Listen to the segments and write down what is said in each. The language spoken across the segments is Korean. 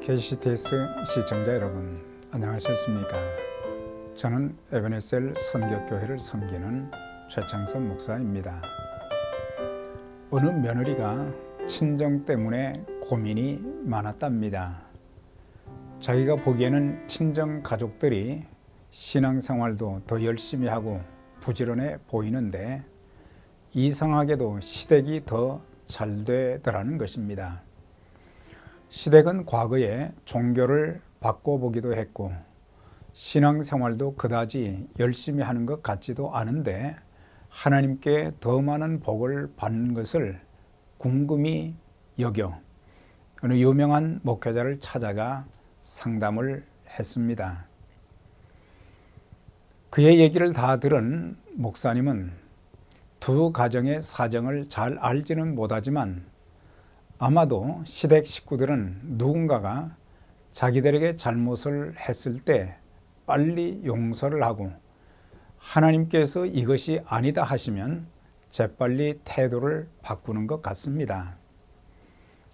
KCTS 시청자 여러분, 안녕하셨습니까? 저는 에베네셀 선교교회를 섬기는 최창선 목사입니다. 어느 며느리가 친정 때문에 고민이 많았답니다. 자기가 보기에는 친정 가족들이 신앙생활도 더 열심히 하고 부지런해 보이는데 이상하게도 시댁이 더 잘 되더라는 것입니다. 시댁은 과거에 종교를 바꿔보기도 했고 신앙생활도 그다지 열심히 하는 것 같지도 않은데 하나님께 더 많은 복을 받는 것을 궁금히 여겨 어느 유명한 목회자를 찾아가 상담을 했습니다. 그의 얘기를 다 들은 목사님은 두 가정의 사정을 잘 알지는 못하지만 아마도 시댁 식구들은 누군가가 자기들에게 잘못을 했을 때 빨리 용서를 하고 하나님께서 이것이 아니다 하시면 재빨리 태도를 바꾸는 것 같습니다.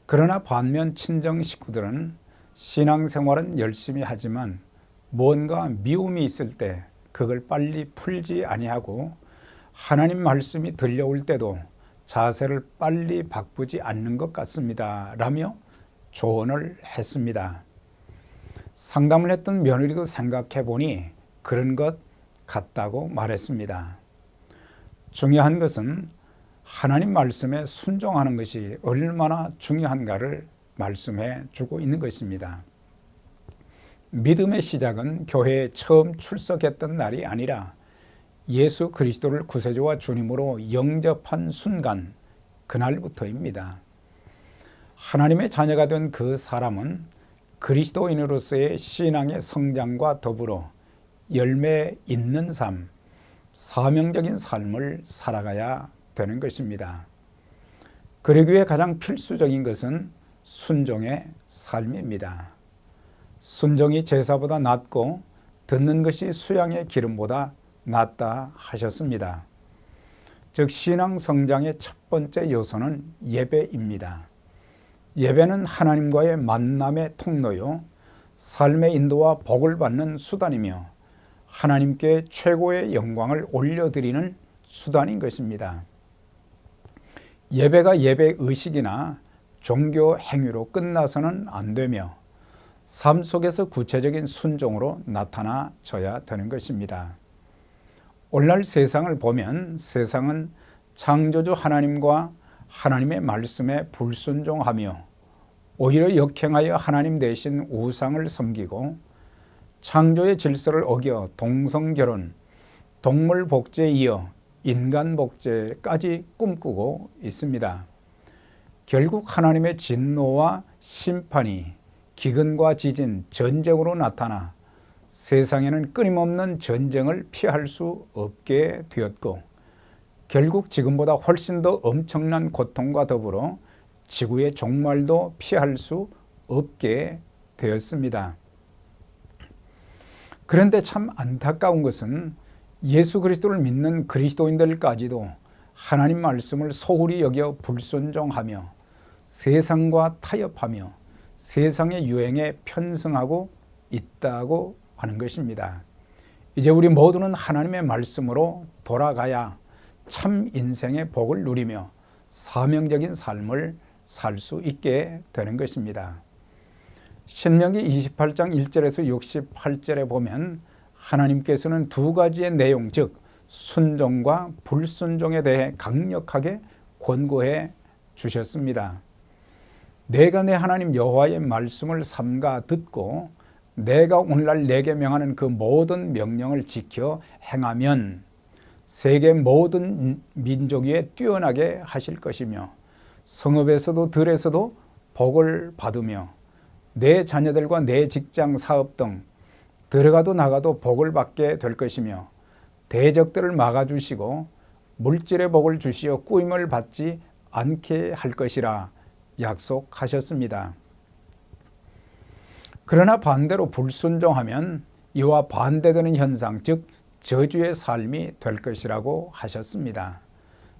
그러나 반면 친정 식구들은 신앙생활은 열심히 하지만 뭔가 미움이 있을 때 그걸 빨리 풀지 아니하고 하나님 말씀이 들려올 때도 자세를 빨리 바꾸지 않는 것 같습니다. 라며 조언을 했습니다. 상담을 했던 며느리도 생각해 보니 그런 것 같다고 말했습니다. 중요한 것은 하나님 말씀에 순종하는 것이 얼마나 중요한가를 말씀해 주고 있는 것입니다. 믿음의 시작은 교회에 처음 출석했던 날이 아니라 예수 그리스도를 구세주와 주님으로 영접한 순간, 그날부터입니다. 하나님의 자녀가 된 그 사람은 그리스도인으로서의 신앙의 성장과 더불어 열매 있는 삶, 사명적인 삶을 살아가야 되는 것입니다. 그러기 위해 가장 필수적인 것은 순종의 삶입니다. 순종이 제사보다 낫고 듣는 것이 수양의 기름보다 낫다 하셨습니다. 즉 신앙 성장의 첫 번째 요소는 예배입니다. 예배는 하나님과의 만남의 통로요, 삶의 인도와 복을 받는 수단이며 하나님께 최고의 영광을 올려드리는 수단인 것입니다. 예배가 예배 의식이나 종교 행위로 끝나서는 안 되며 삶 속에서 구체적인 순종으로 나타나져야 되는 것입니다. 오늘날 세상을 보면 세상은 창조주 하나님과 하나님의 말씀에 불순종하며 오히려 역행하여 하나님 대신 우상을 섬기고 창조의 질서를 어겨 동성결혼, 동물 복제에 이어 인간 복제까지 꿈꾸고 있습니다. 결국 하나님의 진노와 심판이 기근과 지진, 전쟁으로 나타나 세상에는 끊임없는 전쟁을 피할 수 없게 되었고 결국 지금보다 훨씬 더 엄청난 고통과 더불어 지구의 종말도 피할 수 없게 되었습니다. 그런데 참 안타까운 것은 예수 그리스도를 믿는 그리스도인들까지도 하나님 말씀을 소홀히 여겨 불순종하며 세상과 타협하며 세상의 유행에 편승하고 있다고 하는 것입니다. 이제 우리 모두는 하나님의 말씀으로 돌아가야 참 인생의 복을 누리며 사명적인 삶을 살 수 있게 되는 것입니다. 신명기 28장 1절에서 68절에 보면 하나님께서는 두 가지의 내용, 즉 순종과 불순종에 대해 강력하게 권고해 주셨습니다. 내가 내 하나님 여호와의 말씀을 삼가 듣고 내가 오늘날 내게 명하는 그 모든 명령을 지켜 행하면 세계 모든 민족 위에 뛰어나게 하실 것이며 성읍에서도 들에서도 복을 받으며 내 자녀들과 내 직장 사업 등 들어가도 나가도 복을 받게 될 것이며 대적들을 막아주시고 물질의 복을 주시어 꾸임을 받지 않게 할 것이라 약속하셨습니다. 그러나 반대로 불순종하면 이와 반대되는 현상, 즉 저주의 삶이 될 것이라고 하셨습니다.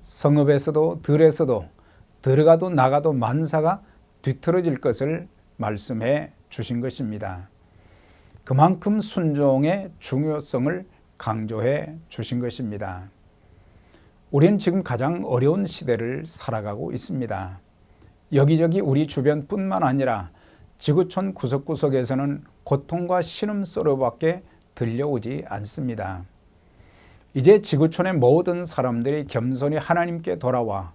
성읍에서도 들에서도 들어가도 나가도 만사가 뒤틀어질 것을 말씀해 주신 것입니다. 그만큼 순종의 중요성을 강조해 주신 것입니다. 우리는 지금 가장 어려운 시대를 살아가고 있습니다. 여기저기 우리 주변뿐만 아니라 지구촌 구석구석에서는 고통과 신음소리밖에 들려오지 않습니다. 이제 지구촌의 모든 사람들이 겸손히 하나님께 돌아와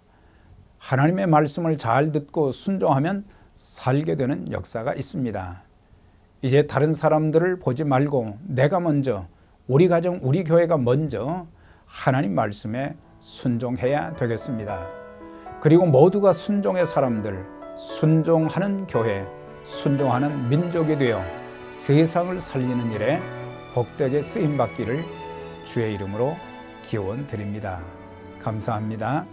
하나님의 말씀을 잘 듣고 순종하면 살게 되는 역사가 있습니다. 이제 다른 사람들을 보지 말고 내가 먼저, 우리 가정, 우리 교회가 먼저 하나님 말씀에 순종해야 되겠습니다. 그리고 모두가 순종의 사람들, 순종하는 교회, 순종하는 민족이 되어 세상을 살리는 일에 복되게 쓰임받기를 주의 이름으로 기원 드립니다. 감사합니다.